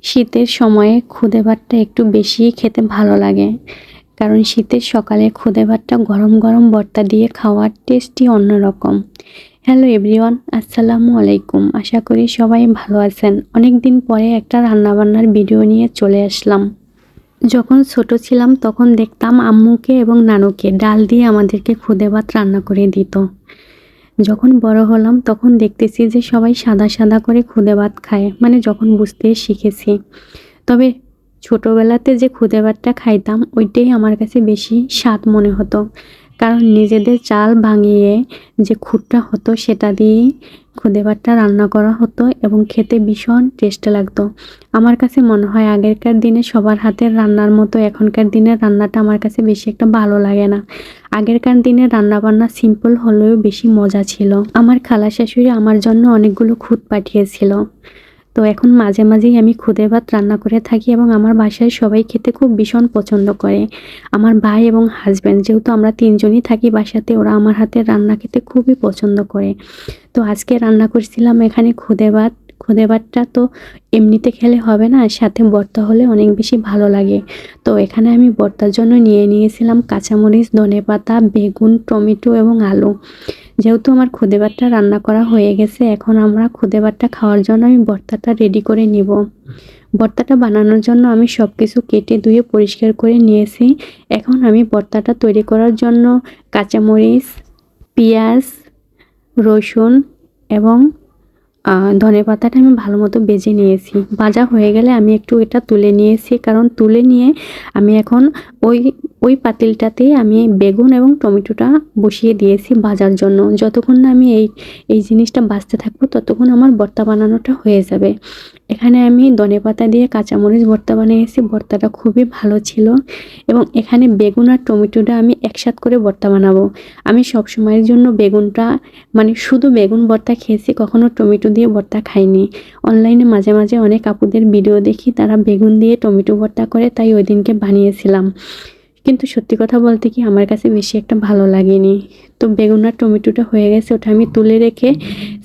শীতের সময়ে খুদে ভাতটা একটু বেশিই খেতে ভালো লাগে, কারণ শীতের সকালে খুদে ভাতটা গরম গরম ভর্তা দিয়ে খাওয়ার টেস্টই অন্যরকম। হ্যালো এভরিওয়ান, আসসালামু আলাইকুম। আশা করি সবাই ভালো আছেন। অনেক দিন পরে একটা রান্নাবান্নার ভিডিও নিয়ে চলে আসলাম। যখন ছোট ছিলাম তখন দেখতাম আম্মুকে এবং নানুকে ডাল দিয়ে আমাদেরকে খুদে ভাত রান্না করে দিত। যখন বড় হলাম তখন দেখতেছি যে সবাই সাদা সাদা করে খুদে ভাত খায়, মানে যখন বুঝতে শিখেছি। তবে ছোটবেলাতে যে খুদে ভাতটা খাইতাম ওইটাই আমার কাছে বেশি স্বাদ মনে হতো, কারণ নিজেদের চাল ভাঙিয়ে যে খুদটা হতো সেটা দিয়েই খুদে ভাতটা রান্না করা হতো এবং খেতে ভীষণ টেস্ট লাগতো। আমার কাছে মনে হয় আগেরকার দিনে সবার হাতের রান্নার মতো এখনকার দিনের রান্নাটা আমার কাছে বেশি একটা ভালো লাগে না। আগেরকার দিনের রান্নাবান্না সিম্পল হলেও বেশি মজা ছিল। আমার খালা শাশুড়ি আমার জন্য অনেকগুলো খুদ পাঠিয়েছিল। তো এখন মাঝে মাঝেই আমি খুদে ভাত রান্না করে থাকি এবং আমার বাসায় সবাই খেতে খুব ভীষণ পছন্দ করে। আমার ভাই এবং হাজব্যান্ড, যেহেতু আমরা তিনজনই থাকি বাসাতে, ওরা আমার হাতের রান্না খেতে খুবই পছন্দ করে। তো আজকে রান্না করছিলাম এখানে খুদে ভাত। খুদে ভাতটা তো এমনিতে খেলে হবে না, সাথে ভর্তা হলে অনেক বেশি ভালো লাগে। তো এখানে আমি ভর্তার জন্য নিয়েছিলাম কাঁচামরিচ, ধনেপাতা, বেগুন, টমেটো এবং আলু। যেহেতু আমার খুদে ভাতটা রান্না করা হয়ে গেছে, এখন আমরা খুদে ভাতটা খাওয়ার জন্য আমি ভর্তাটা রেডি করে নিব। ভর্তাটা বানানোর জন্য আমি সব কিছু কেটে ধুয়ে পরিষ্কার করে নিয়েছি। এখন আমি ভর্তাটা তৈরি করার জন্য কাঁচামরিচ, পেঁয়াজ, রসুন এবং ধনেপাতাটা আমি ভালো মতো ভেজে নিয়েছি। ভাজা হয়ে গেলে আমি একটু এটা তুলে নিয়েছি, কারণ তুলে নিয়ে আমি এখন ওই ওই পাতিলটাতেই আমি বেগুন এবং টমেটোটা বসিয়ে দিয়েছি ভাজার জন্য। যতক্ষণ না আমি এই জিনিসটা ভাজতে থাকবো ততক্ষণ আমার ভর্তা বানানোটা হয়ে যাবে। এখানে আমি ধনেপাতা দিয়ে কাঁচামরিচ ভর্তা বানিয়েছি। ভর্তাটা খুবই ভালো ছিল এবং এখানে বেগুন আর টমেটোটা আমি একসাথে করে ভর্তা বানাবো। আমি সব সময়ের জন্য বেগুনটা, মানে শুধু বেগুন ভর্তা খেয়েছি, কখনো টমেটো দিয়ে ভর্তা খাইনি। অনলাইনে মাঝে মাঝে অনেক আপুদের ভিডিও দেখি, তারা বেগুন দিয়ে টমেটো ভর্তা করে, তাই ওই দিনকে বানিয়েছিলাম। কিন্তু সত্যি কথা বলতে কি আমার কাছে বেশি একটা ভালো লাগেনি। তো বেগুন আর টমেটোটা হয়ে গেছে, ওটা আমি তুলে রেখে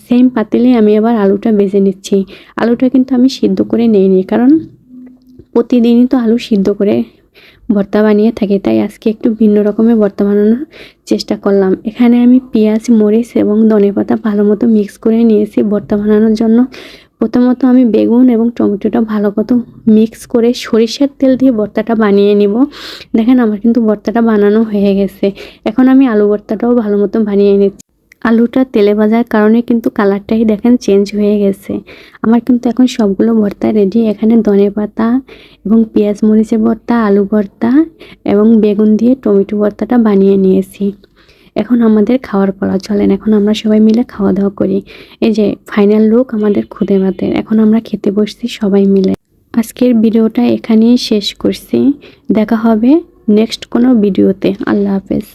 সেম পাতিলে আমি আবার আলুটা ভেজে নিচ্ছি। আলুটা কিন্তু আমি সিদ্ধ করে নিইনি, কারণ প্রতিদিনই তো আলু সিদ্ধ করে ভর্তা বানিয়ে থাকি, তাই আজকে একটু ভিন্ন রকমের ভর্তা বানানোর চেষ্টা করলাম। এখানে আমি পেঁয়াজ, মরিচ এবং ধনেপাতা ভালো মতো মিক্স করে নিয়েছি ভর্তা বানানোর জন্য। প্রথমত আমি বেগুন এবং টমেটোটা ভালো মতো মিক্স করে সরিষার তেল দিয়ে ভর্তাটা বানিয়ে নিব। দেখেন আমার কিন্তু ভর্তাটা বানানো হয়ে গেছে। এখন আমি আলু ভর্তাটাও ভালো মতো বানিয়ে নিচ্ছি। আলুটা তেলে ভাজার কারণে কিন্তু কালারটাই দেখেন চেঞ্জ হয়ে গেছে। আমার কিন্তু এখন সবগুলো ভর্তা রেডি। এখানে ধনেপাতা এবং পেঁয়াজ মরিচের ভর্তা, আলু ভর্তা এবং বেগুন দিয়ে টমেটো ভর্তাটা বানিয়ে নিয়েছি। এখন আমাদের খাওয়ার পালা, চলেন এখন আমরা সবাই মিলে খাওয়া দাওয়া করি। এই যে ফাইনাল লুক আমাদের খুদে ভাতের। এখন আমরা খেতে বসছি সবাই মিলে। আজকের ভিডিওটা এখানেই শেষ করছি। দেখা হবে নেক্সট কোনো ভিডিওতে। আল্লাহ হাফেজ।